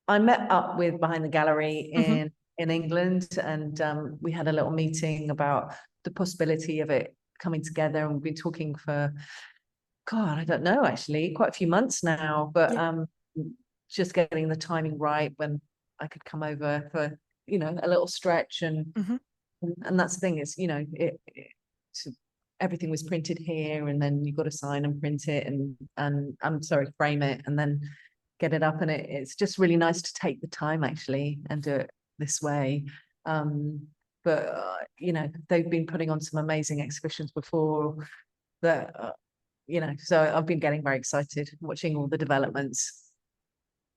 I met up with Behind the Gallery Mm-hmm. in England, and we had a little meeting about the possibility of it coming together, and we've been talking for, God, I don't know, actually, quite a few months now, but Yeah. just getting the timing right when I could come over for, a little stretch. Mm-hmm. And that's the thing is, everything was printed here, and then you got to sign and print it, and I'm sorry, frame it, and then get it up. And it's just really nice to take the time actually and do it this way. But they've been putting on some amazing exhibitions before that, so I've been getting very excited watching all the developments.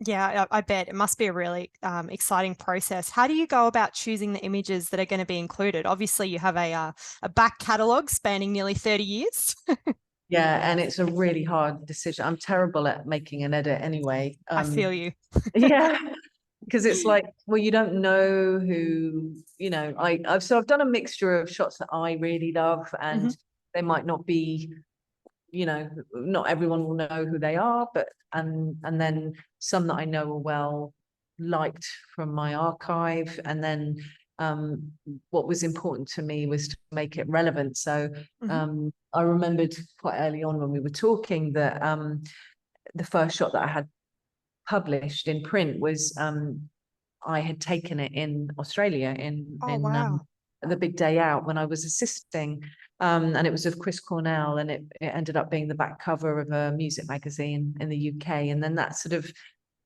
Yeah, I bet it must be a really exciting process. How do you go about choosing the images that are going to be included? Obviously, you have a back catalogue spanning nearly 30 years. Yeah, and it's a really hard decision. I'm terrible at making an edit anyway. I feel you. Yeah, because it's like, well, you don't know who, I've done a mixture of shots that I really love, Hmm. and they might not be, not everyone will know who they are, but and then some that I know are well liked from my archive. And then what was important to me was to make it relevant. So Hmm. I remembered quite early on when we were talking that the first shot that I had published in print was I had taken it in Australia Oh, wow. the big day out when I was assisting. And it was of Chris Cornell, and it ended up being the back cover of a music magazine in the UK. And then that sort of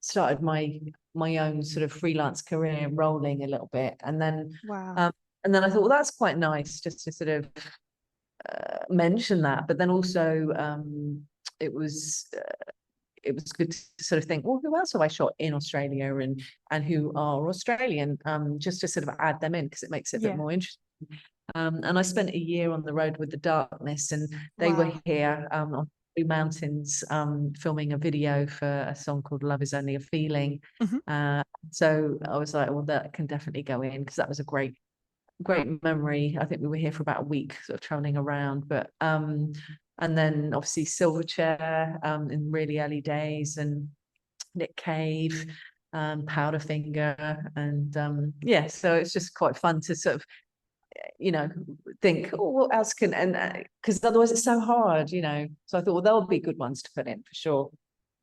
started my own sort of freelance career rolling a little bit. Wow. And then I thought, well, that's quite nice just to sort of mention that. But then also it was it was good to sort of think, well, who else have I shot in Australia, and who are Australian, just to sort of add them in, because it makes it a bit Yeah. more interesting. And I spent a year on the road with the Darkness, and they were Wow. here on Blue Mountains, filming a video for a song called Love Is Only a Feeling. Hmm. So I was like, well, that can definitely go in, because that was a great memory. I think we were here for about a week, sort of traveling around. But and then obviously Silverchair in really early days, and Nick Cave, Powderfinger, and yeah, so it's just quite fun to sort of think, oh, what else can, and because otherwise it's so hard. So I thought, well, there'll be good ones to put in for sure.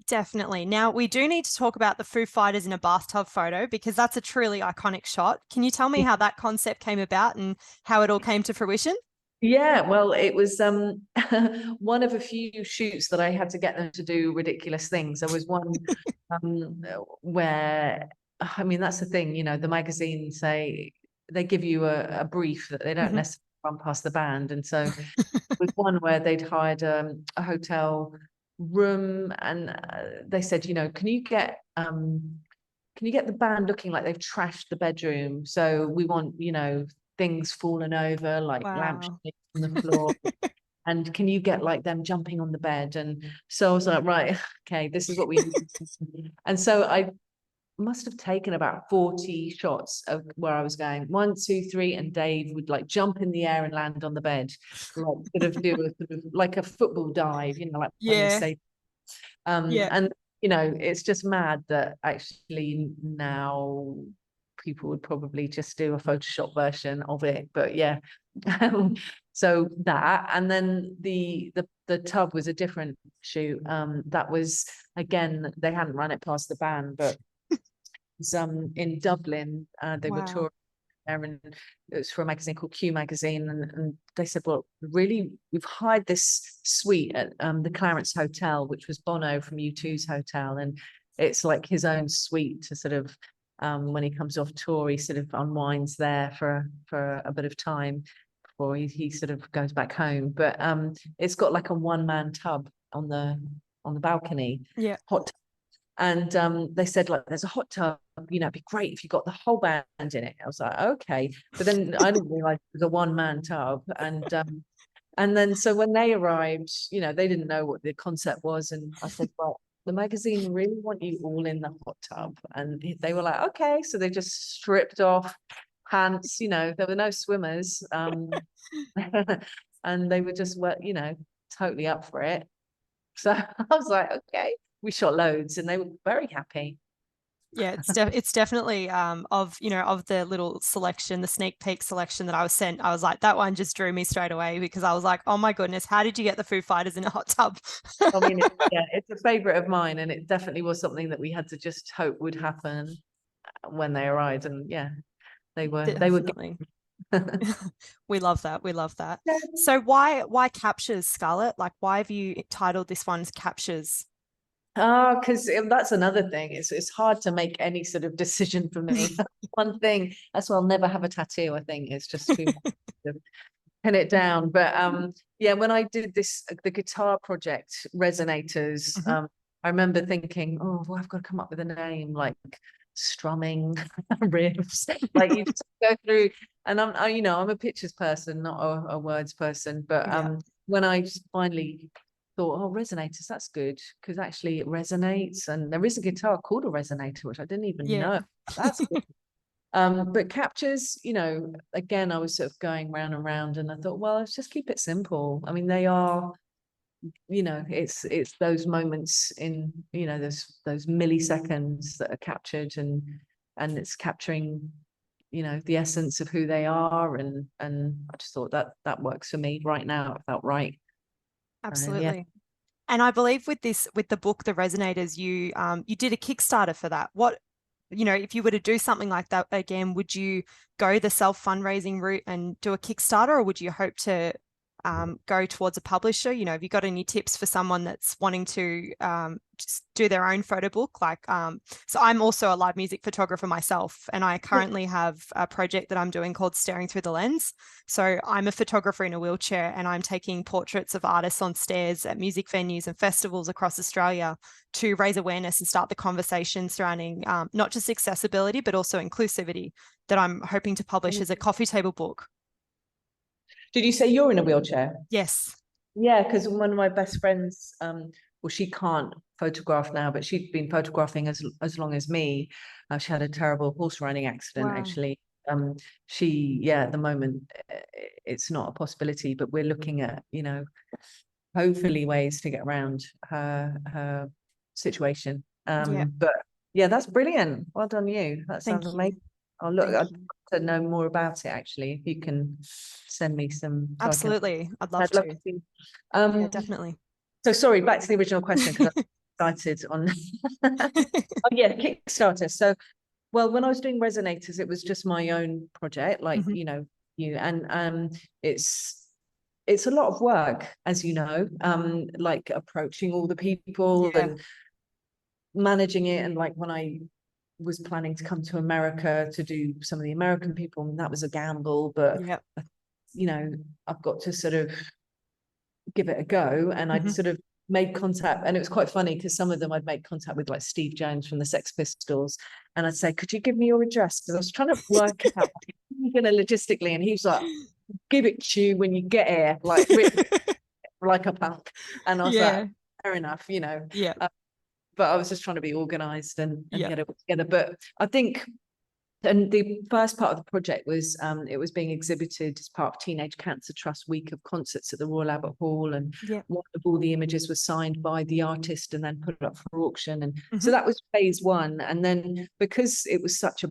Definitely. Now, we do need to talk about the Foo Fighters in a bathtub photo because that's a truly iconic shot. Can you tell me how that concept came about and how it all came to fruition? Yeah, well, it was one of a few shoots that I had to get them to do ridiculous things. There was one where, I mean, that's the thing, the magazines say they give you a brief that they don't Hmm. necessarily run past the band. And so with one where they'd hired a hotel room, and they said, can you get the band looking like they've trashed the bedroom? So we want, things fallen over, like Wow. lampshades on the floor. And can you get like them jumping on the bed? And so I was like, right, okay, this is what we need. And so I must have taken about 40 shots of where I was going, 1, 2, 3, and Dave would like jump in the air and land on the bed, like sort of do a sort of like a football dive, like when you Yeah. say Yeah. and it's just mad that actually now people would probably just do a Photoshop version of it. But yeah, so that, and then the tub was a different shoot. That was, again, they hadn't run it past the band, but it was in Dublin. They were Wow. touring there, and it was for a magazine called Q Magazine, and they said, well, really, we've hired this suite at the Clarence Hotel, which was Bono from U2's hotel, and it's like his own suite to sort of when he comes off tour, he sort of unwinds there for a bit of time before he sort of goes back home. But it's got like a one-man tub on the balcony, Yeah. hot. And they said, like, there's a hot tub, it'd be great if you got the whole band in it. I was like, okay. But then I didn't realize it was a one-man tub. And then so when they arrived, they didn't know what the concept was. And I said, well, the magazine really want you all in the hot tub. And they were like, okay. So they just stripped off pants, there were no swimmers. And they were just, totally up for it. So I was like, okay. We shot loads, and they were very happy. Yeah, it's definitely of of the little selection, the sneak peek selection that I was sent. I was like, that one just drew me straight away because I was like, oh my goodness, how did you get the Foo Fighters in a hot tub? I mean, yeah, it's a favorite of mine, and it definitely was something that we had to just hope would happen when they arrived. And yeah, they were Definitely. We love that. We love that. Yeah. So why captures, Scarlett? Like, why have you titled this one captures? Because that's another thing. It's hard to make any sort of decision for me. One thing, that's why I'll never have a tattoo. I think it's just too much to pin it down. But yeah, when I did this, the guitar project, Resonators, I remember thinking, oh, well, I've got to come up with a name like strumming riffs. Like you just go through, and I'm a pictures person, not a words person. But when I just finally thought, oh, resonators, that's good, because actually it resonates, and there is a guitar called a resonator, which I didn't even know. That's good. But captures, again, I was sort of going round and round, and I thought, well, let's just keep it simple. I mean, they are, it's those moments in, those milliseconds that are captured, and it's capturing, the essence of who they are, and I just thought that works for me right now. It felt right. Absolutely. And I believe with the book, The Resonators, you did a Kickstarter for that. What, if you were to do something like that again, would you go the self-fundraising route and do a Kickstarter, or would you hope to go towards a publisher? Have you got any tips for someone that's wanting to just do their own photo book? Like, so I'm also a live music photographer myself, and I currently have a project that I'm doing called Staring Through the Lens. So I'm a photographer in a wheelchair, and I'm taking portraits of artists on stairs at music venues and festivals across Australia to raise awareness and start the conversation surrounding not just accessibility, but also inclusivity, that I'm hoping to publish as a coffee table book. Did you say you're in a wheelchair? Yes. Yeah, because one of my best friends, well, she can't photograph now, but she'd been photographing as long as me. She had a terrible horse riding accident, actually. At the moment, it's not a possibility, but we're looking at, hopefully ways to get around her situation. But yeah, that's brilliant. Well done, you. That sounds amazing. I'll look. I'd love to know more about it, actually. If you can send me some. Absolutely, I'd love to. Yeah, definitely. So sorry, back to the original question, because I'm excited on. Oh yeah, Kickstarter. So, well, when I was doing Resonators, it was just my own project, like and it's a lot of work, as you know, like approaching all the people and managing it, and like when I was planning to come to America to do some of the American people, and that was a gamble, but I've got to sort of give it a go. And I'd sort of made contact, and it was quite funny because some of them I'd made contact with, like Steve Jones from the Sex Pistols, and I'd say, could you give me your address, because I was trying to work out logistically, and he's like, give it to you when you get here, like like a punk. And I was like, fair enough, but I was just trying to be organized and get it all together. But I think, and the first part of the project was it was being exhibited as part of Teenage Cancer Trust week of concerts at the Royal Albert Hall, and one of all the images was signed by the artist and then put up for auction. And so that was phase one. And then because it was such a,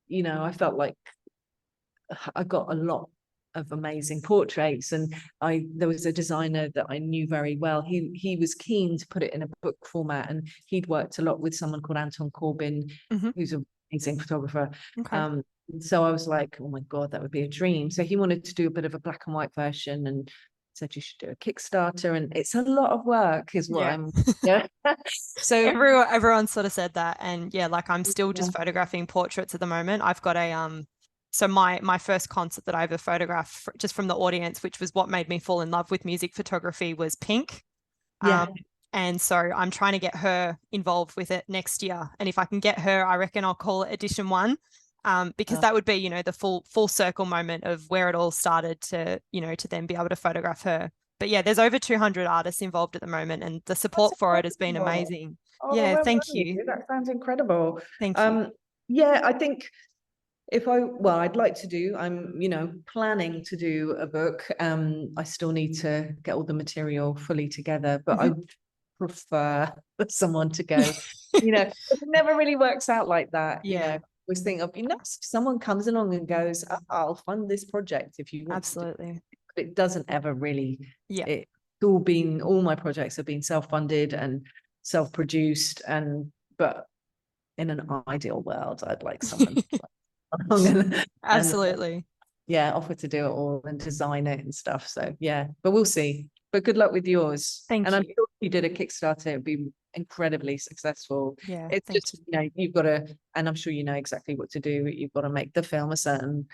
I felt like I got a lot of amazing portraits, and there was a designer that I knew very well. He was keen to put it in a book format, and he'd worked a lot with someone called Anton Corbin, who's an amazing photographer. So I was like, oh my God, that would be a dream. So he wanted to do a bit of a black and white version, and said you should do a Kickstarter, and it's a lot of work, is what I'm. So everyone sort of said that, and like I'm still just photographing portraits at the moment. I've got a so my first concert that I ever photographed just from the audience, which was what made me fall in love with music photography, was Pink. And so I'm trying to get her involved with it next year. And if I can get her, I reckon I'll call it edition 1, because that would be, the full circle moment of where it all started to, to then be able to photograph her. But yeah, there's over 200 artists involved at the moment, and the support for it has been amazing. Thank you. That sounds incredible. Thank you. I think I'd like to do, I'm, planning to do a book. I still need to get all the material fully together, but prefer someone to go, you know, it never really works out like that. You know, Yeah, I always think of, if someone comes along and goes, "Oh, I'll fund this project if you want to do absolutely. it." But it doesn't ever really, Yeah, all my projects have been self-funded and self-produced, but in an ideal world, I'd like someone to come along and absolutely. yeah, offer to do it all and design it and stuff. So yeah, but we'll see. But good luck with yours. Thank And I'm you. sure if you did a Kickstarter, it'd be incredibly successful. Yeah, It's thank just, you. you've got to, and I'm sure you know exactly what to do. You've got to make the film a certain,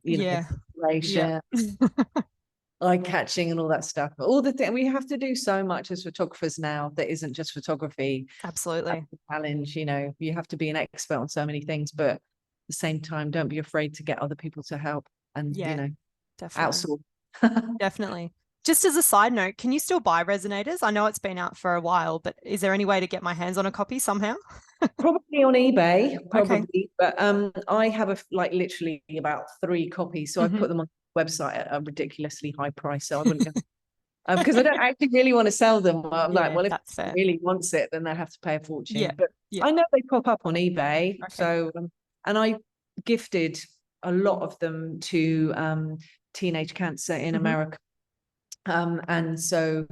Yeah, yeah. ratio, eye catching and all that stuff. All the thing we have to do so much as photographers now that isn't just photography. Absolutely. Challenge, you have to be an expert on so many things, but at the same time, don't be afraid to get other people to help and, Yeah, definitely. outsource. Definitely. Just as a side note, can you still buy resonators? I know it's been out for a while, but is there any way to get my hands on a copy somehow? Probably on eBay, Okay. but I have literally about 3 copies, so I Mhm. put them on the website at a ridiculously high price. So I wouldn't go because I don't actually really want to sell them. I'm like, Yeah, well, if that's he fair. really wants it, then they'll have to pay a Yeah, fortune. But yeah. I know they pop up on eBay. Okay. So and I gifted a lot of them to teenage cancer in Mhm. America. And so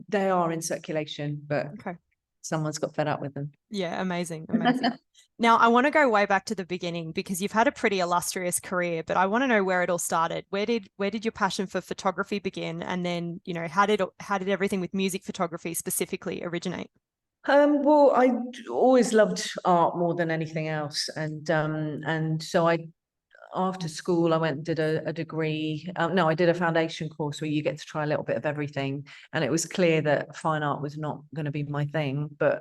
they are in circulation, but Okay. someone's got fed up with them. Yeah, amazing, amazing. Now, I want to go way back to the beginning because you've had a pretty illustrious career, but I want to know where it all started. Where did your passion for photography begin? And then, how did everything with music photography specifically originate? Well, I always loved art more than anything else, and so after school I went and did a degree. No, I did a foundation course where you get to try a little bit of everything, and it was clear that fine art was not going to be my thing. But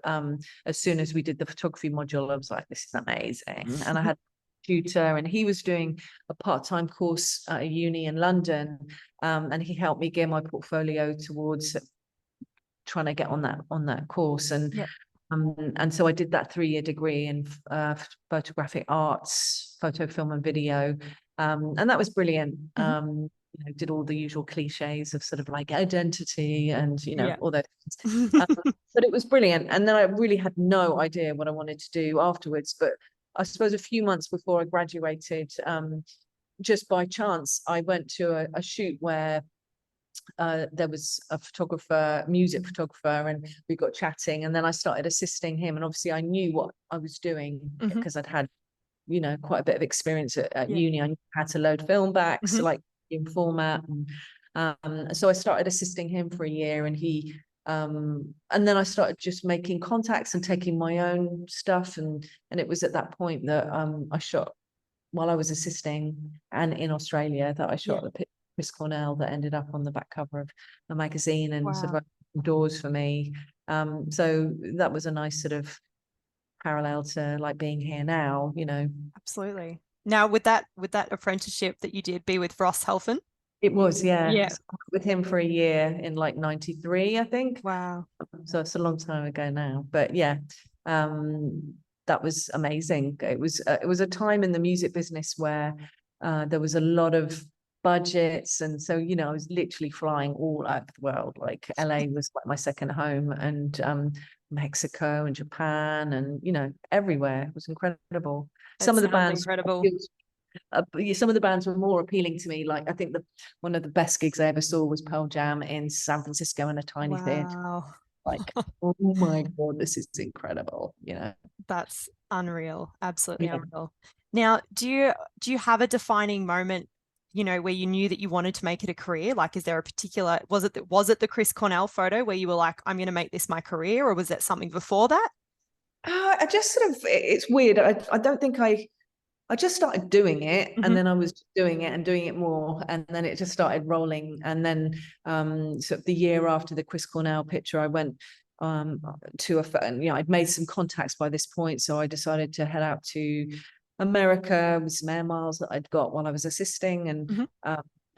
as soon as we did the photography module, I was like, this is amazing, and I had a tutor, and he was doing a part-time course at a uni in London, and he helped me gear my portfolio towards trying to get on that course. Yep. And so I did that 3-year degree in photographic arts, photo, film, and video, and that was brilliant. Did all the usual cliches of sort of like identity and Yeah. all those things. But it was brilliant. And then I really had no idea what I wanted to do afterwards. But I suppose a few months before I graduated, just by chance, I went to a shoot where there was a photographer, music photographer, and we got chatting, and then I started assisting him, and obviously I knew what I was doing because I'd had quite a bit of experience at Yeah. uni. I knew how to load film backs, Mhm. like in format, and so I started assisting him for a year, and and then I started just making contacts and taking my own stuff, and it was at that point that I shot while I was assisting, and in Australia, that I Yeah. shot the Chris Cornell that ended up on the back cover of a magazine and sort Wow. of opened doors for me. So that was a nice sort of parallel to like being here now, Absolutely. Now, would that apprenticeship that you did be with Ross Helfen? It was, yeah. Yeah. So I was with him for a year in like 93, I think. Wow. So it's a long time ago now, but yeah, that was amazing. It was a time in the music business where there was a lot of budgets, and so I was literally flying all over the world. Like LA was like my second home, and Mexico and Japan, and everywhere. It was incredible. That Some of the sounds bands incredible. some of the bands were more appealing to me. Like I think one of the best gigs I ever saw was Pearl Jam in San Francisco in a tiny theater. Wow. Like, oh my God, this is incredible, That's unreal. Absolutely Yeah. unreal. Now, do you have a defining moment, where you knew that you wanted to make it a career? Like, is there a particular, was it the Chris Cornell photo where you were like, I'm going to make this my career, or was that something before that? I just sort of, it's weird. I don't think I just started doing it, and then I was doing it and doing it more, and then it just started rolling. And then sort of the year after the Chris Cornell picture, I went to I'd made some contacts by this point, so I decided to head out to America with some air miles that I'd got while I was assisting,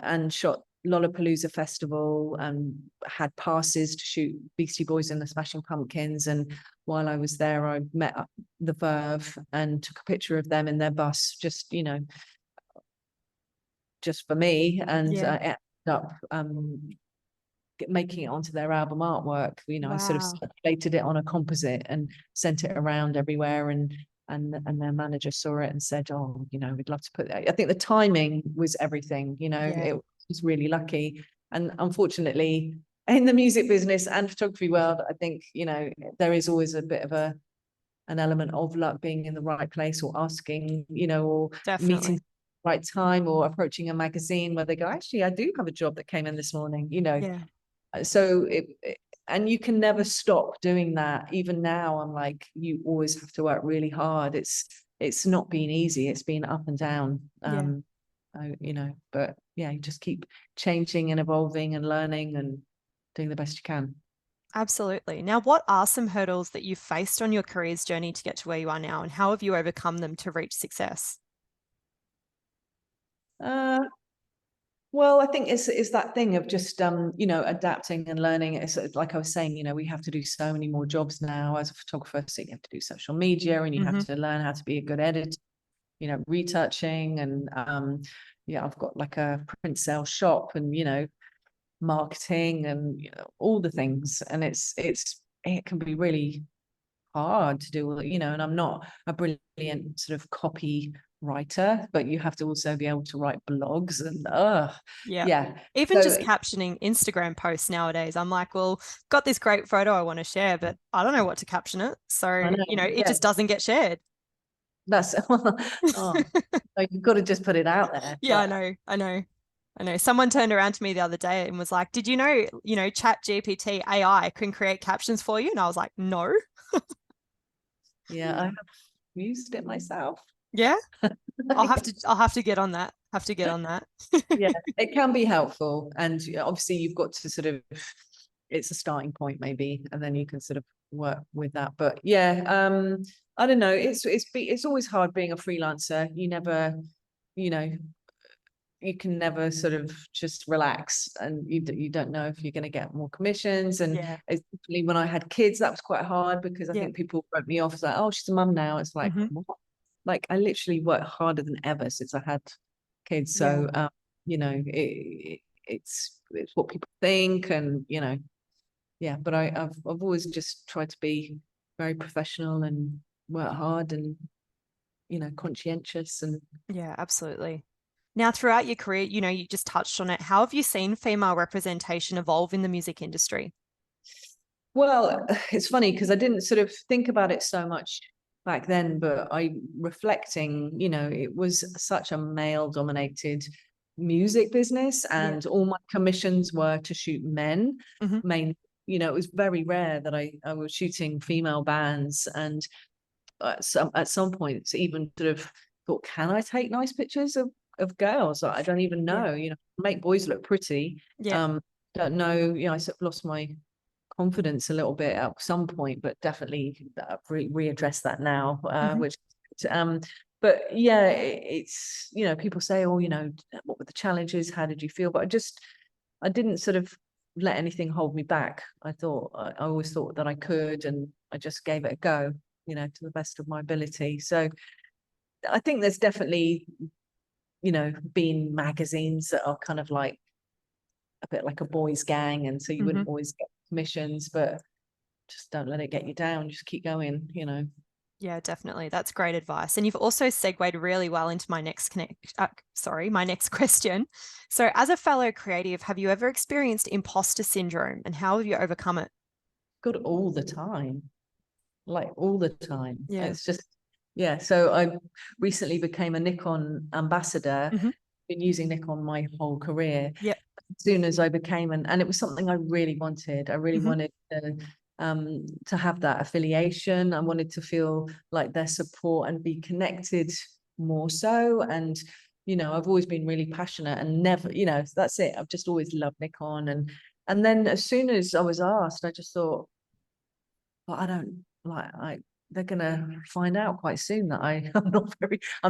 and shot Lollapalooza Festival, and had passes to shoot Beastie Boys and the Smashing Pumpkins. And while I was there, I met up the Verve and took a picture of them in their bus, just for me, and Yeah. ended up making it onto their album artwork. I sort of Wow. circulated it on a composite and sent it around everywhere, and their manager saw it and said, oh, we'd love to put that. I think the timing was everything. It was really lucky. And unfortunately, in the music business and photography world, I think there is always a bit of an element of luck, being in the right place, or asking, or Definitely. meeting the right time, or approaching a magazine where they go, actually, I do have a job that came in this morning. Yeah. So and you can never stop doing that. Even now, I'm like, you always have to work really hard. It's not been easy. It's been up and down. But yeah, you just keep changing and evolving and learning and doing the best you can. Absolutely. Now, what are some hurdles that you've faced on your career's journey to get to where you are now, and how have you overcome them to reach success? Well, I think it's that thing of just adapting and learning. It's like I was saying, we have to do so many more jobs now as a photographer. So you have to do social media, and you have to learn how to be a good editor, retouching, and I've got like a print sales shop, and marketing, and all the things. And it can be really hard to do, and I'm not a brilliant sort of copy writer, but you have to also be able to write blogs, and Yeah. Even just captioning Instagram posts nowadays, I'm like, well, got this great photo I want to share, but I don't know what to caption it. So, it just doesn't get shared. That's you've got to just put it out there. Yeah, I know. Someone turned around to me the other day and was like, did you know, Chat GPT AI can create captions for you? And I was like, no. Yeah, I have used it myself. Yeah. I'll have to get on that. Yeah, it can be helpful. And obviously you've got to sort of, it's a starting point maybe, and then you can sort of work with that. But yeah, I don't know. It's always hard being a freelancer. You never, you can never sort of just relax, and you don't know if you're going to get more commissions. And especially when I had kids, that was quite hard, because I think people wrote me off like, oh, she's a mum now. It's like, what? Like, I literally worked harder than ever since I had kids. So it's what people think, and but I've always just tried to be very professional and work hard, and conscientious. And yeah, absolutely. Now, throughout your career, you just touched on it. How have you seen female representation evolve in the music industry? Well, it's funny because I didn't sort of think about it so much back then, but reflecting, it was such a male-dominated music business, and all my commissions were to shoot men. Main, it was very rare that I was shooting female bands, and at some points even sort of thought, can I take nice pictures of girls? I don't even know, make boys look pretty. Don't know, I sort of lost my confidence a little bit at some point, but definitely readdress that now, which but yeah, it's people say, oh, what were the challenges, how did you feel? But I didn't sort of let anything hold me back. I always thought that I could, and I just gave it a go, to the best of my ability. So I think there's definitely been magazines that are kind of like a bit like a boys' gang, and so you wouldn't always get commissions, but just don't let it get you down. Just keep going. Yeah, definitely. That's great advice. And you've also segued really well into my next my next question. So, as a fellow creative, have you ever experienced imposter syndrome, and how have you overcome it? Good, all the time, like all the time. Yeah. It's just, so I recently became a Nikon ambassador. Been using Nikon my whole career. Yeah. As soon as I became and it was something I really wanted. I really wanted to have that affiliation. I wanted to feel like their support and be connected more so. And I've always been really passionate, and never, that's it. I've just always loved Nikon. And then as soon as I was asked, I just thought, well, I don't like they're gonna find out quite soon that I'm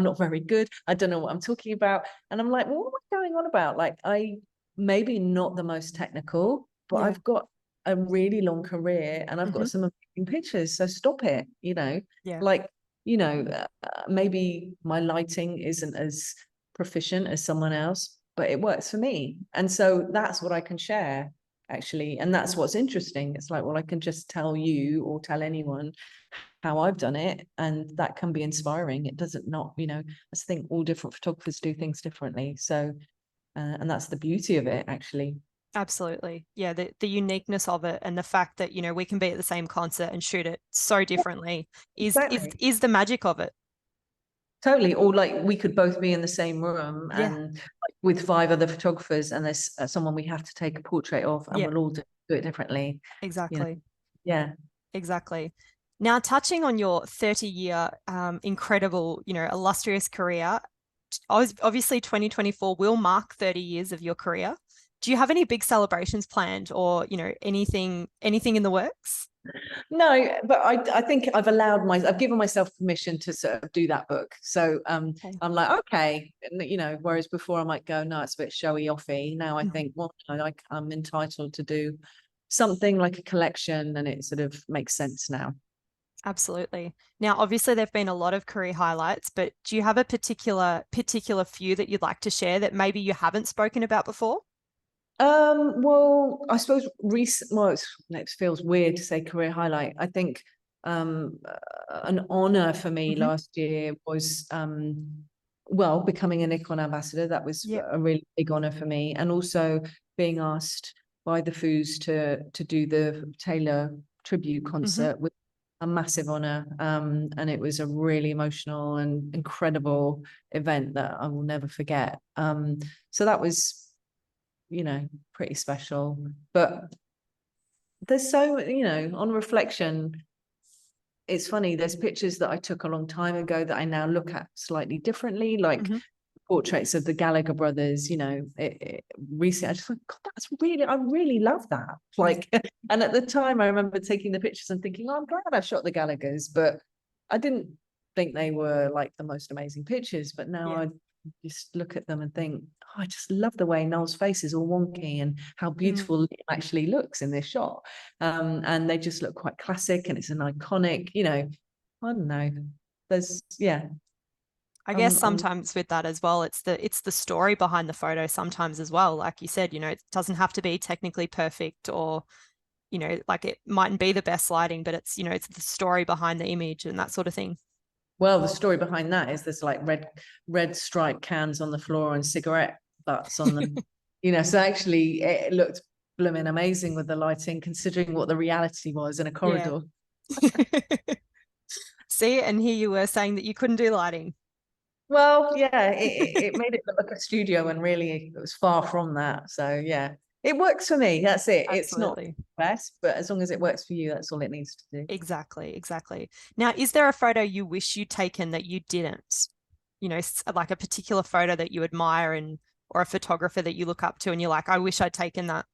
not very good. I don't know what I'm talking about. And I'm like, well, what am I going on about? Like, I maybe not the most technical, but I've got a really long career, and I've got some amazing pictures. So stop it, like, maybe my lighting isn't as proficient as someone else, but it works for me. And so that's what I can share. actually. And that's what's interesting. It's like, well, I can just tell you or tell anyone how I've done it, and that can be inspiring. It doesn't not, you know, I think all different photographers do things differently. So, and that's the beauty of it, actually. Absolutely. Yeah, the uniqueness of it and the fact that, you know, we can be at the same concert and shoot it so differently Exactly. is the magic of it. Totally. Or like we could both be in the same room Yeah. and like, with 5 other photographers, and there's someone we have to take a portrait of, and Yeah, we'll all do it differently. You know? exactly. Yeah. Exactly. Now, touching on your 30-year incredible, you know, illustrious career, obviously 2024 will mark 30 years of your career. Do you have any big celebrations planned, or, you know, anything in the works? No, but I think I've given myself permission to sort of do that book. So Okay. I'm like, okay, you know, whereas before I might go, no, it's a bit showy offy. Now I think, well, I'm entitled to do something like a collection, and it sort of makes sense now. Absolutely. Now, obviously, there've been a lot of career highlights, but do you have a particular few that you'd like to share that maybe you haven't spoken about before? Well, I suppose it feels weird to say career highlight. I think an honor for me Mm-hmm. last year was well, becoming a Nikon ambassador. That was Yep. a really big honor for me, and also being asked by the Foos to do the Taylor tribute concert was a massive honor. And it was a really emotional and incredible event that I will never forget. So that was, you know, pretty special. But there's so, you know, on reflection, it's funny, there's pictures that I took a long time ago that I now look at slightly differently, like portraits of the Gallagher brothers, you know, recently I just went, God, I really love that. Like, and at the time I remember taking the pictures and thinking, oh, I'm glad I shot the Gallaghers, but I didn't think they were like the most amazing pictures. But now I just look at them and think, oh, I just love the way Noel's face is all wonky and how beautiful it actually looks in this shot. And they just look quite classic, and it's an iconic, you know, I don't know. There's, yeah. I guess sometimes with that as well, it's the story behind the photo sometimes as well. Like you said, you know, it doesn't have to be technically perfect, or, you know, like it mightn't be the best lighting, but it's, you know, it's the story behind the image and that sort of thing. Well, the story behind that is there's like red striped cans on the floor and cigarette butts on them. You know, so actually it looked blooming amazing with the lighting, considering what the reality was in a corridor. See, and here you were saying that you couldn't do lighting. Well, yeah, it made it look like a studio, and really it was far from that. So yeah, it works for me. That's it. It's not Absolutely. the best, but as long as it works for you, that's all it needs to do. Exactly, exactly. Now, is there a photo you wish you'd taken that you didn't? You know, like a particular photo that you admire, and or a photographer that you look up to and you're like, I wish I'd taken that.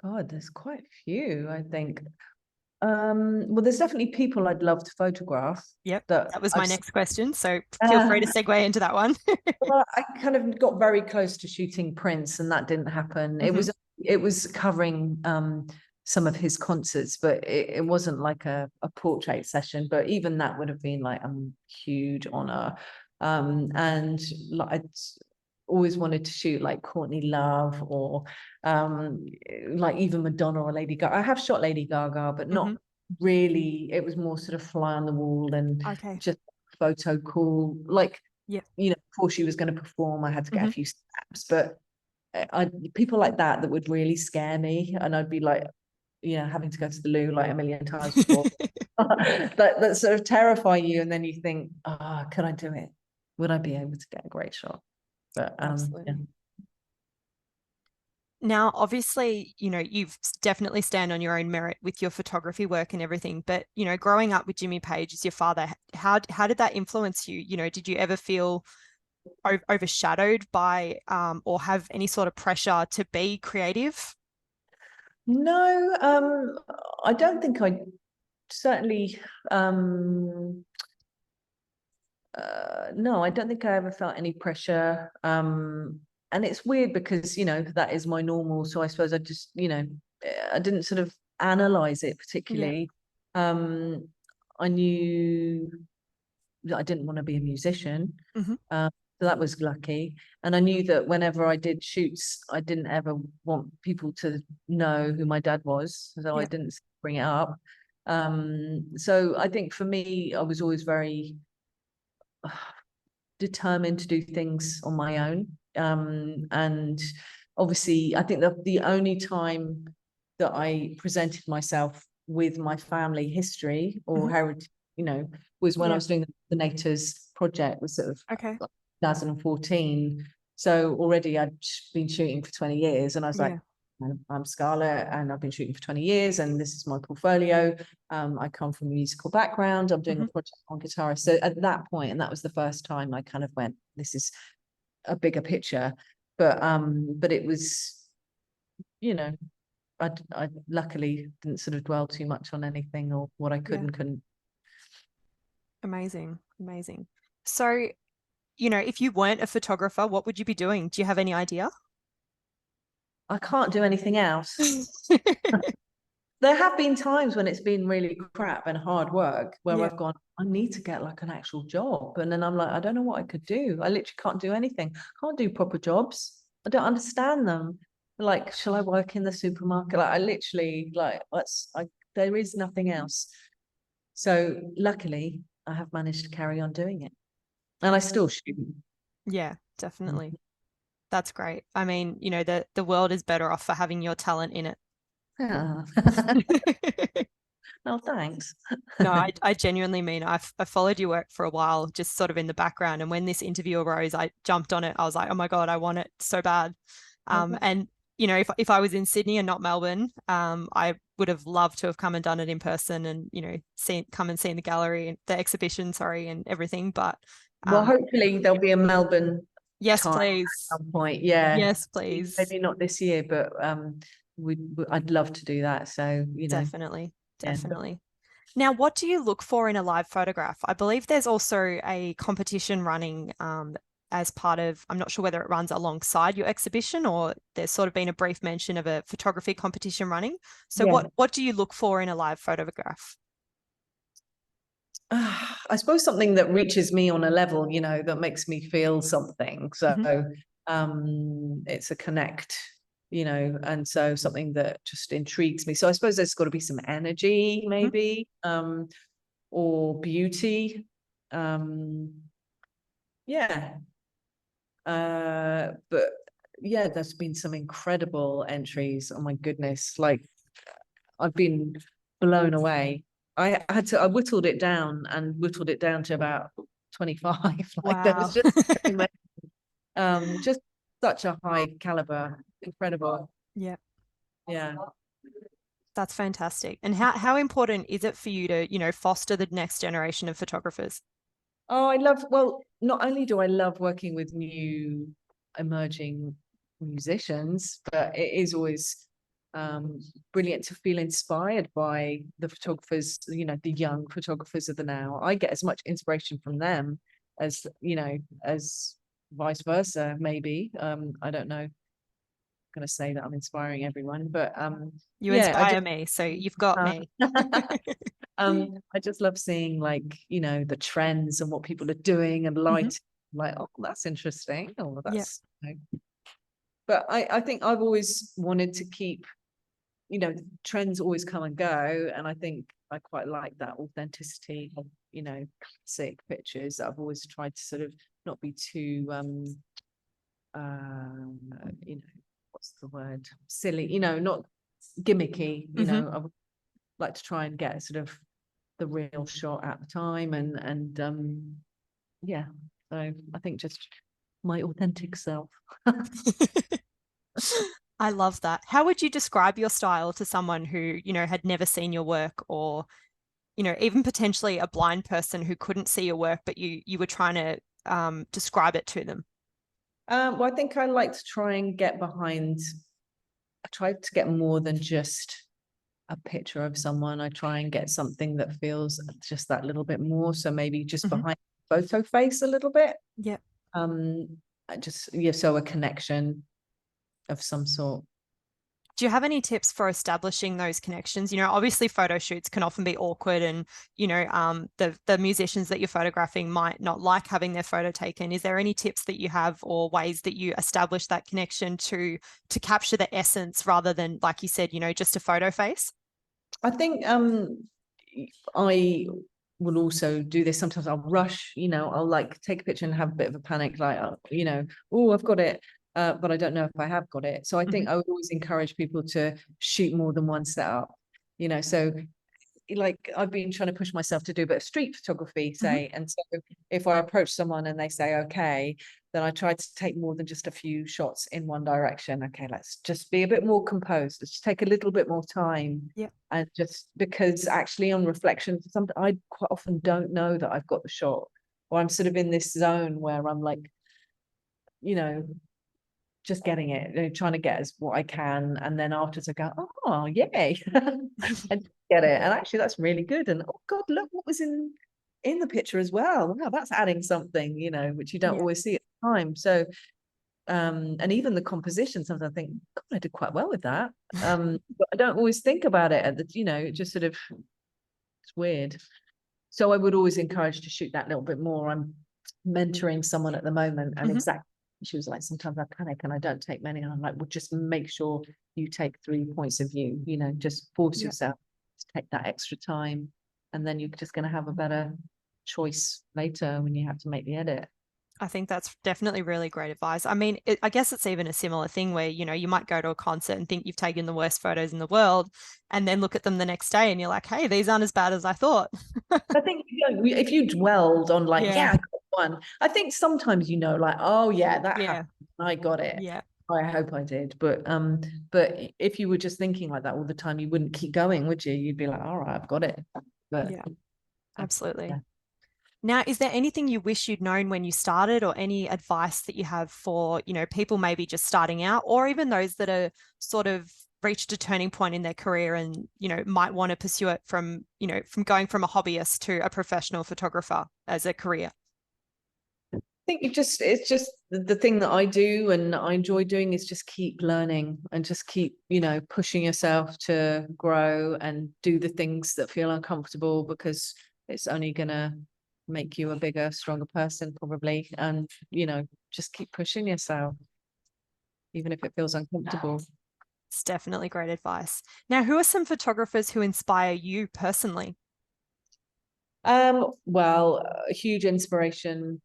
God, there's quite a few, I think. Well, there's definitely people I'd love to photograph. Yep, That that was my I've next question. So feel free to segue into that one. well, I kind of got very close to shooting Prince, and that didn't happen. It was covering some of his concerts, but it wasn't like a portrait session. But even that would have been like a huge honor. And like I'd always wanted to shoot like Courtney Love, or like even Madonna or Lady Gaga. I have shot Lady Gaga, but not really. It was more sort of fly on the wall and just photo cool. Like, Yeah. you know, before she was going to perform, I had to get a few snaps. But people like that would really scare me, and I'd be like, you know, having to go to the loo like a million times before. that sort of terrify you, and then you think, ah, could I do it? Would I be able to get a great shot? But Absolutely. yeah. Now, obviously, you know, you've definitely stand on your own merit with your photography work and everything, but, you know, growing up with Jimmy Page as your father, how did that influence you? You know, did you ever feel overshadowed by or have any sort of pressure to be creative? No, I don't think I certainly no, I don't think I ever felt any pressure. And it's weird because, you know, that is my normal. So I suppose I just, you know, I didn't sort of analyze it particularly. I knew that I didn't want to be a musician. So that was lucky. And I knew that whenever I did shoots, I didn't ever want people to know who my dad was. So I didn't bring it up. So I think for me, I was always very determined to do things on my own. And obviously, I think that the only time that I presented myself with my family history or heritage, was when I was doing the Nators project, was sort of 2014. So already I'd been shooting for 20 years, and I was like, I'm Scarlett and I've been shooting for 20 years and this is my portfolio. I come from a musical background. I'm doing a project on guitar. So at that point, and that was the first time I kind of went, this is a bigger picture. But it was, I luckily didn't sort of dwell too much on anything or what I could and couldn't. Amazing. So, if you weren't a photographer, what would you be doing? Do you have any idea? I can't do anything else. There have been times when it's been really crap and hard work where I've gone, I need to get like an actual job. And then I'm like, I don't know what I could do. I literally can't do anything. Can't do proper jobs. I don't understand them. Like, shall I work in the supermarket? Like, I literally, there is nothing else. So luckily, I have managed to carry on doing it. And I still shoot. Yeah, definitely. That's great. I mean, the world is better off for having your talent in it. Yeah. Oh, thanks. No, I genuinely mean I followed your work for a while, just sort of in the background. And when this interview arose, I jumped on it. I was like, oh my God, I want it so bad. And if I was in Sydney and not Melbourne, I would have loved to have come and done it in person and, come and seen the gallery, the exhibition, and everything. But well, hopefully there'll be a Melbourne. Yes, please. At some point, yeah. Yes, please. Maybe not this year, but I'd love to do that. So definitely. Now, what do you look for in a live photograph? I believe there's also a competition running as part of, I'm not sure whether it runs alongside your exhibition or there's sort of been a brief mention of a photography competition running. So what do you look for in a live photograph? I suppose something that reaches me on a level, that makes me feel something. So it's a connect, and so something that just intrigues me. So I suppose there's got to be some energy, maybe, or beauty. But yeah, there's been some incredible entries. Oh my goodness. Like, I've been blown away. I whittled it down to about 25. Like, that was just such a high caliber, incredible. Yeah. That's fantastic. And how important is it for you to, foster the next generation of photographers? Oh, not only do I love working with new emerging musicians, but it is always brilliant to feel inspired by the photographers, the young photographers of the now. I get as much inspiration from them as vice versa, maybe. I don't know. I'm gonna say that I'm inspiring everyone, but you inspire me, so you've got me. I just love seeing, like, the trends and what people are doing and light. Like, oh, that's interesting. Oh, that's but I think I've always wanted to keep, trends always come and go, and I think I quite like that authenticity of, classic pictures. I've always tried to sort of not be too what's the word, silly, not gimmicky. I would like to try and get sort of the real shot at the time, and so I think just my authentic self. I love that. How would you describe your style to someone who, had never seen your work, or, even potentially a blind person who couldn't see your work, but you were trying to describe it to them? Well, I think I like to try and get behind. I try to get more than just a picture of someone. I try and get something that feels just that little bit more. So maybe just behind the photo face a little bit. Yeah. So a connection of some sort. Do you have any tips for establishing those connections? You know, obviously photo shoots can often be awkward, and, you know, the musicians that you're photographing might not like having their photo taken. Is there any tips that you have or ways that you establish that connection to capture the essence rather than, like you said, you know, just a photo face? I think I will also do this. Sometimes I'll rush, you know, I'll like take a picture and have a bit of a panic, like, you know, oh, I've got it. But I don't know if I have got it. So I think I would always encourage people to shoot more than one setup, you know. So like I've been trying to push myself to do a bit of street photography, say, and so if I approach someone and they say okay, then I try to take more than just a few shots in one direction. Okay, let's just be a bit more composed. Let's take a little bit more time. Yeah. And just because actually on reflection, something I quite often don't know that I've got the shot, or I'm sort of in this zone where I'm like, you know, just getting it, you know, trying to get as what I can, and then afterwards I go, oh yay, and get it, and actually that's really good, and oh god, look what was in the picture as well. Wow, that's adding something, you know, which you don't always see at the time. So and even the composition, sometimes I think, god, I did quite well with that, but I don't always think about it at the, you know, it just sort of, it's weird. So I would always encourage to shoot that little bit more. I'm mentoring someone at the moment, and exactly, she was like, sometimes I panic and I don't take many, and I'm like, well, just make sure you take 3 points of view, you know, just force yourself to take that extra time, and then you're just going to have a better choice later when you have to make the edit. I think that's definitely really great advice. I mean, I guess it's even a similar thing where, you know, you might go to a concert and think you've taken the worst photos in the world, and then look at them the next day and you're like, hey, these aren't as bad as I thought. I think, you know, if you dwelled on like, yeah, I got one, I think sometimes, you know, like, oh yeah, that happened, I got it. Yeah. I hope I did. But if you were just thinking like that all the time, you wouldn't keep going, would you? You'd be like, all right, I've got it. But yeah, absolutely. Yeah. Now, is there anything you wish you'd known when you started, or any advice that you have for, you know, people maybe just starting out, or even those that are sort of reached a turning point in their career and, you know, might want to pursue it from, you know, from going from a hobbyist to a professional photographer as a career? I think it's just the thing that I do and I enjoy doing is just keep learning and just keep, you know, pushing yourself to grow and do the things that feel uncomfortable, because it's only gonna make you a bigger, stronger person probably. And, you know, just keep pushing yourself, even if it feels uncomfortable. It's definitely great advice. Now, who are some photographers who inspire you personally? Well, a huge inspiration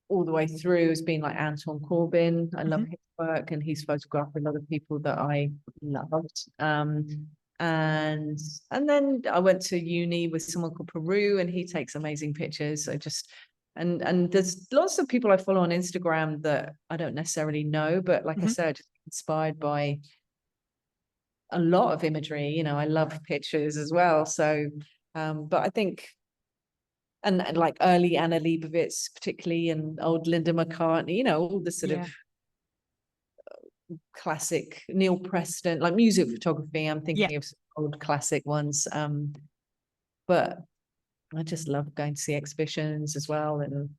all the way through has been like Anton Corbijn. I love his work, and he's photographed a lot of people that I loved. And then I went to uni with someone called Peru, and he takes amazing pictures. So just and there's lots of people I follow on Instagram that I don't necessarily know, but like I said, inspired by a lot of imagery. You know, I love pictures as well. So but I think and like early Anna Leibovitz particularly, and old Linda McCartney, you know, all the sort of classic Neil Preston, like music photography. I'm thinking of old classic ones. But I just love going to see exhibitions as well. And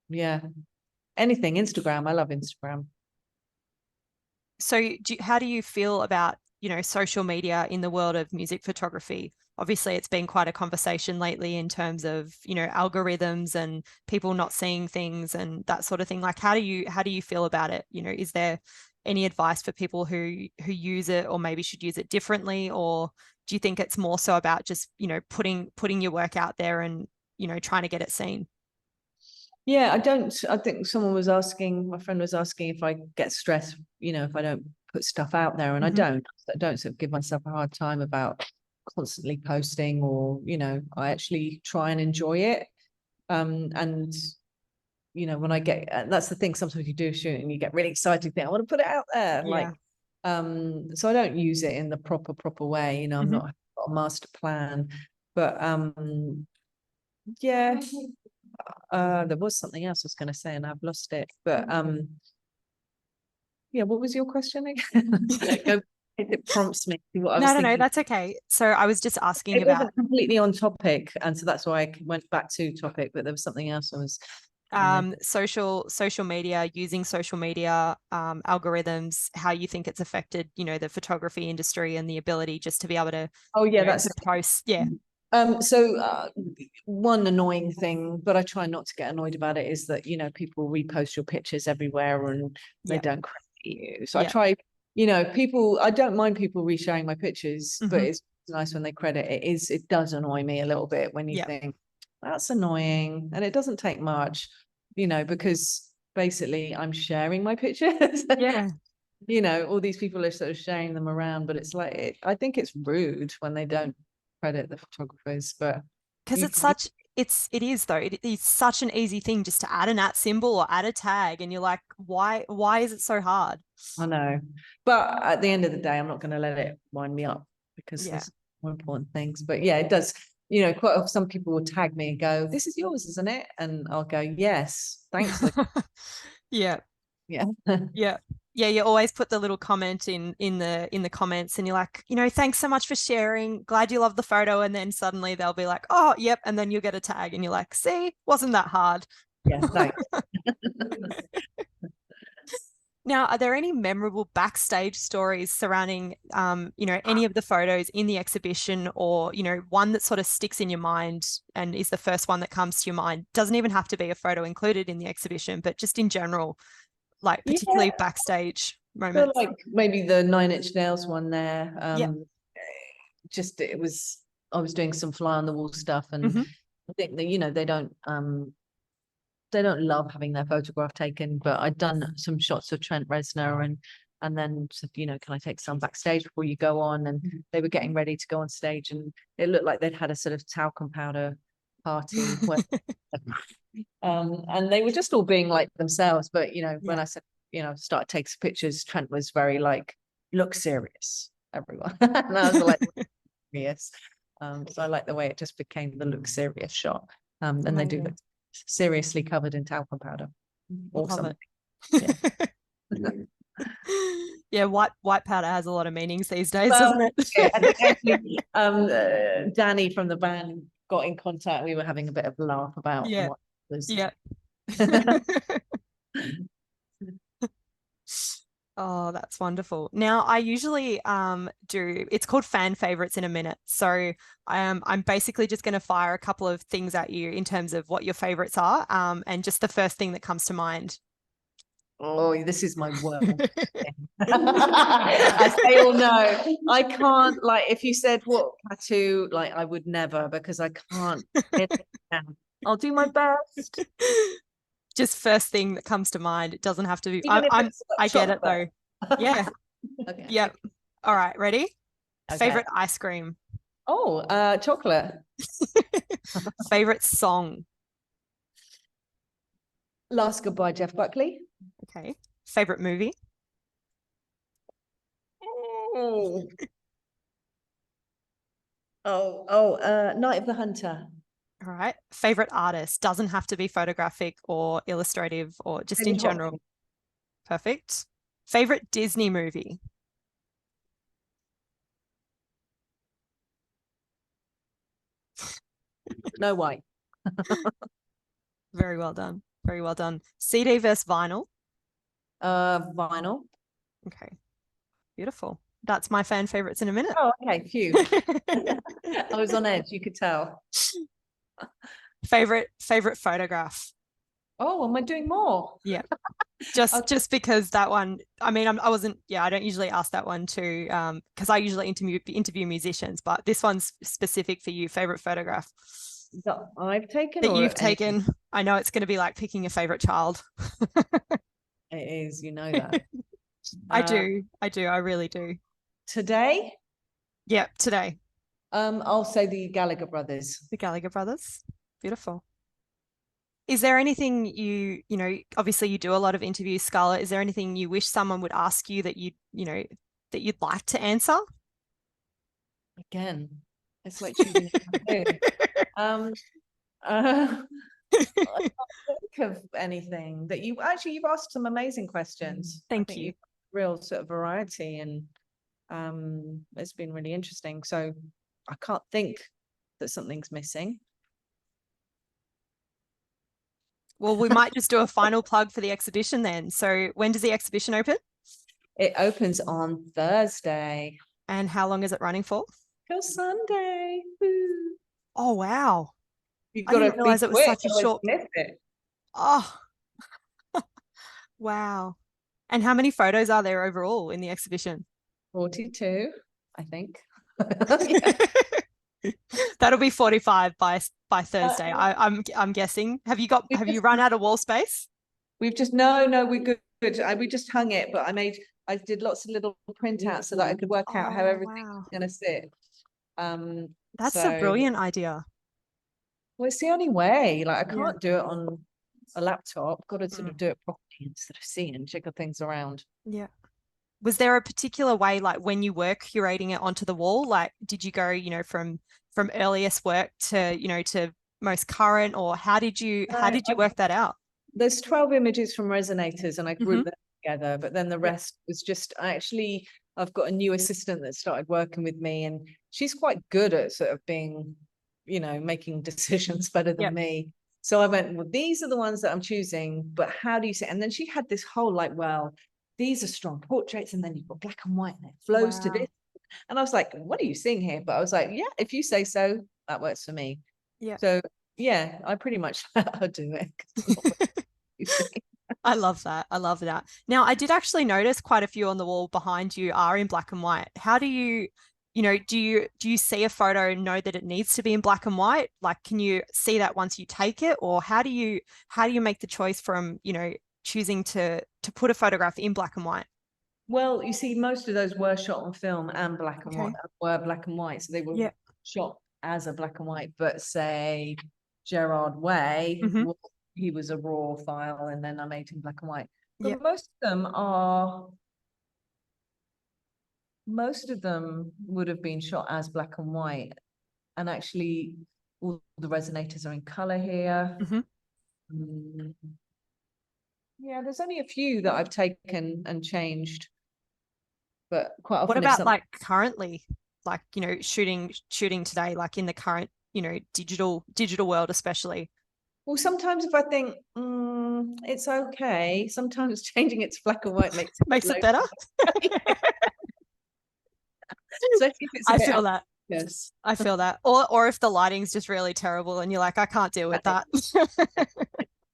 yeah, anything Instagram. I love Instagram. So how do you feel about, you know, social media in the world of music photography? Obviously, it's been quite a conversation lately in terms of, you know, algorithms and people not seeing things and that sort of thing. Like, how do you feel about it? You know, is there any advice for people who use it, or maybe should use it differently? Or do you think it's more so about just, you know, putting your work out there and, you know, trying to get it seen? Yeah, I think someone was asking, my friend was asking if I get stressed, you know, if I don't put stuff out there, and I don't sort of give myself a hard time about constantly posting, or, you know, I actually try and enjoy it. And, you know, when I get, that's the thing, sometimes you do a shoot and you get really excited, think I want to put it out there. Like, so I don't use it in the proper way, you know, I'm not got a master plan, but yeah. There was something else I was going to say and I've lost it, but yeah, what was your question again? It prompts me to what I was thinking. No, that's okay. So I was just asking it about wasn't completely on topic, and so that's why I went back to topic, but there was something else I was social media, using social media algorithms, how you think it's affected, the photography industry and the ability just to be able to, that's to post. Yeah. So one annoying thing, but I try not to get annoyed about it, is that, people repost your pictures everywhere and they don't credit you. So I try, people, I don't mind people resharing my pictures, but it's nice when they credit it. It does annoy me a little bit when you think that's annoying, and it doesn't take much, because basically I'm sharing my pictures. Yeah. All these people are sort of sharing them around, but it's like, I think it's rude when they don't credit the photographers. But because it is though, it is such an easy thing just to add an @ symbol or add a tag, and you're like, why is it so hard? I know, but at the end of the day, I'm not going to let it wind me up, because there's more important things. But yeah, it does. Quite often some people will tag me and go, "This is yours, isn't it?" And I'll go, "Yes, thanks." Yeah. Yeah. Yeah, you always put the little comment in the comments, and you're like, thanks so much for sharing. Glad you love the photo. And then suddenly they'll be like, oh, yep. And then you'll get a tag and you're like, see, wasn't that hard? Yeah, thanks. Now, are there any memorable backstage stories surrounding, any of the photos in the exhibition, or, one that sort of sticks in your mind and is the first one that comes to your mind? Doesn't even have to be a photo included in the exhibition, but just in general, like particularly backstage moments. So like maybe the 9 Inch Nails one there. Just I was doing some fly on the wall stuff, and I think that they don't love having their photograph taken, but I'd done some shots of Trent Reznor, and then said, can I take some backstage before you go on? And they were getting ready to go on stage, and it looked like they'd had a sort of talcum powder party where, and they were just all being like themselves. But when I said, start taking some pictures, Trent was very like, look serious, everyone. And I was like, serious. So I like the way it just became the look serious shot. And they do look seriously covered in talcum powder or something. Yeah, white powder has a lot of meanings these days, doesn't it? I think actually, Danny from the band got in contact. We were having a bit of a laugh about what was. Yeah. Oh, that's wonderful. Now, I usually it's called fan favorites in a minute. So I'm basically just going to fire a couple of things at you in terms of what your favorites are, and just the first thing that comes to mind. Oh, this is my worst. As they all know, I can't, like, if you said what tattoo, like, I would never, because I can't. I'll do my best. Just first thing that comes to mind. It doesn't have to be. I get it though. Yeah. Okay. Yep. All right. Ready? Okay. Favorite ice cream. Oh, chocolate. Favorite song. Last Goodbye, Jeff Buckley. Okay. Favorite movie. Night of the Hunter. All right. Favorite artist. Doesn't have to be photographic or illustrative, or just in general. Perfect. Favorite Disney movie. No White. Very well done. Very well done. CD versus vinyl. Vinyl. Okay. Beautiful. That's my fan favorites in a minute. Oh, okay. Phew. I was on edge, you could tell. Favorite photograph. Oh, am I doing more? Yeah. Just because that one, I mean, I don't usually ask that one too, because I usually interview musicians, but this one's specific for you. Favorite photograph that I've taken, that you've taken. I know it's going to be like picking a favorite child. It is, that. I do. I really do. Today? Yeah, today. I'll say the Gallagher brothers. The Gallagher brothers. Beautiful. Is there anything obviously you do a lot of interviews, Scarlett. Is there anything you wish someone would ask you that that you'd like to answer? Again, it's like choosing I can't think of anything that you've asked some amazing questions. Thank you. Real sort of variety, and it's been really interesting. So I can't think that something's missing. Well, we might just do a final plug for the exhibition then. So when does the exhibition open? It opens on Thursday. And how long is it running for? Till Sunday. Woo. Oh, wow. You've I got to didn't be realize it was quick, such a otherwise short. you miss it. Oh, wow. And how many photos are there overall in the exhibition? 42, I think. That'll be 45 by Thursday. Uh, I'm guessing. Have you just, run out of wall space? we've just no, we're good. We just hung it, but I did lots of little printouts so that I could work out how Oh, everything's wow. gonna sit. That's a So brilliant idea. well, it's the only way. Like I Yeah. can't do it on a laptop. Got to sort of Mm. do it properly instead of seeing and jiggle things around. Yeah. Was there a particular way, like when you were curating it onto the wall, like did you go, from earliest work to, to most current, or how did you work that out? There's 12 images from Resonators and I Mm-hmm. grouped them together, but then the Yep. rest was just I've got a new assistant that started working with me and she's quite good at sort of being, making decisions better than Yep. me. So I went, well, these are the ones that I'm choosing, but how do you say? And then she had this whole like, well, these are strong portraits and then you've got black and white and it flows to Wow. this. And I was like, what are you seeing here? But I was like, yeah, if you say so, that works for me. Yeah. So yeah, I pretty much let her do it. I love that. I love that. Now, I did actually notice quite a few on the wall behind you are in black and white. How do you, do you see a photo and know that it needs to be in black and white? Like, can you see that once you take it, or how do you make the choice from, choosing to put a photograph in black and white? Well, you see, most of those were shot on film and black and white, were black and white. So they were shot as a black and white, but say Gerard Way, Mm-hmm. he was a raw file and then I made him black and white. But most of them would have been shot as black and white. And actually all the resonators are in color here. Mm-hmm. Yeah, there's only a few that I've taken and changed. But quite often, What about like currently, like, shooting today, like in the current, digital world, especially? Well, sometimes if I think it's okay, sometimes changing it to black and white makes it better. Especially if it's I feel that. Yes, I feel that. Or if the lighting's just really terrible and you're like, I can't deal with that.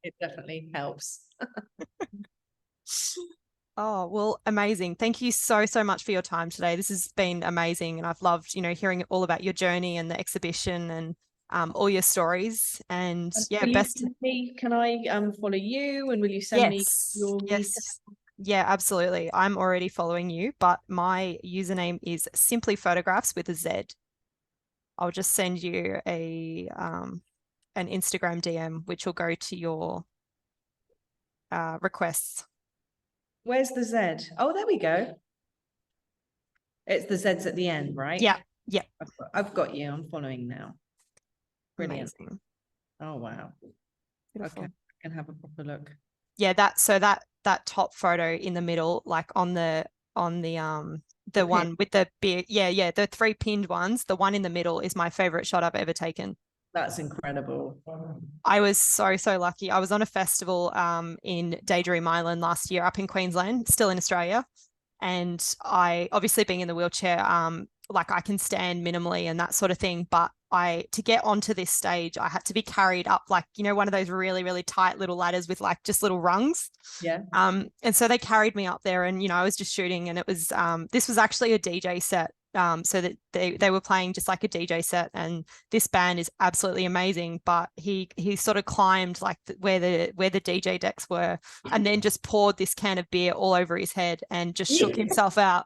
It definitely helps. Oh, well, amazing. Thank you so, so much for your time today. This has been amazing. And I've loved, hearing all about your journey and the exhibition and all your stories. And yeah, best. Can I follow you and will you send me your Yes. Yeah, absolutely. I'm already following you, but my username is Simply Photographs with a Z. I'll just send you an Instagram DM, which will go to your requests. Where's the Z? Oh, there we go. It's the Z's at the end, right? Yeah. Yeah. I've got you. I'm following now. Brilliant. Amazing. Oh, wow. Beautiful. Okay, I can have a proper look. Yeah, that top photo in the middle, like on the one with the big, the 3 pinned ones, the one in the middle is my favorite shot I've ever taken. That's incredible. I was so, so lucky. I was on a festival in Daydream Island last year up in Queensland, still in Australia. And I, obviously being in the wheelchair, like I can stand minimally and that sort of thing. But to get onto this stage, I had to be carried up like, one of those really, really tight little ladders with like just little rungs. Yeah. And so they carried me up there and, I was just shooting and it was, this was actually a DJ set. So that they were playing just like a DJ set, and this band is absolutely amazing. But he sort of climbed like where the DJ decks were, and then just poured this can of beer all over his head and just shook himself out.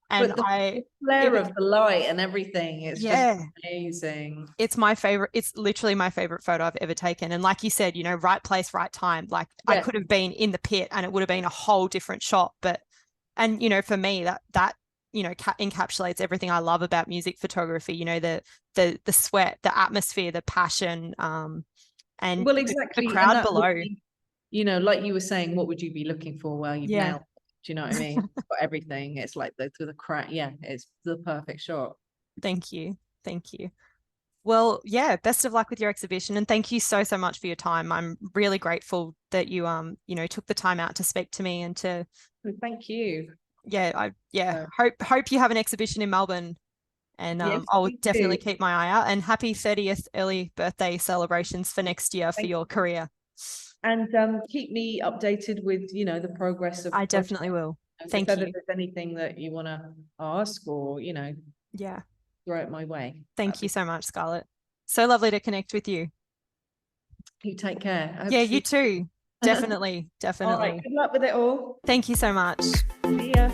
And but the flare of the light and everything, it's just amazing. It's my favorite. It's literally my favorite photo I've ever taken. And like you said, right place, right time. Like I could have been in the pit and it would have been a whole different shot. But, and for me, that encapsulates everything I love about music photography, the sweat, the atmosphere, the passion, and well, exactly. the crowd below. Like you were saying, what would you be looking for? Well, you've nailed it. Do you know what I mean? Got everything. It's like the crowd. Yeah, it's the perfect shot. Thank you. Well, yeah, best of luck with your exhibition, and thank you so much for your time. I'm really grateful that you took the time out to speak to me and to Thank you. Hope you have an exhibition in Melbourne, and Yes, I'll me definitely too. keep my eye out, and happy 30th early birthday celebrations for next year for Thank your you. career. And keep me updated with, the progress of I projects. definitely will. If Thank ever you. there's anything that you want to ask or, Yeah. throw it my way. Thank you so much, Scarlett. So lovely to connect with you. You take care. I hope Yeah, to you see too. Definitely, All right. definitely. Good luck with it all. Thank you so much. See ya.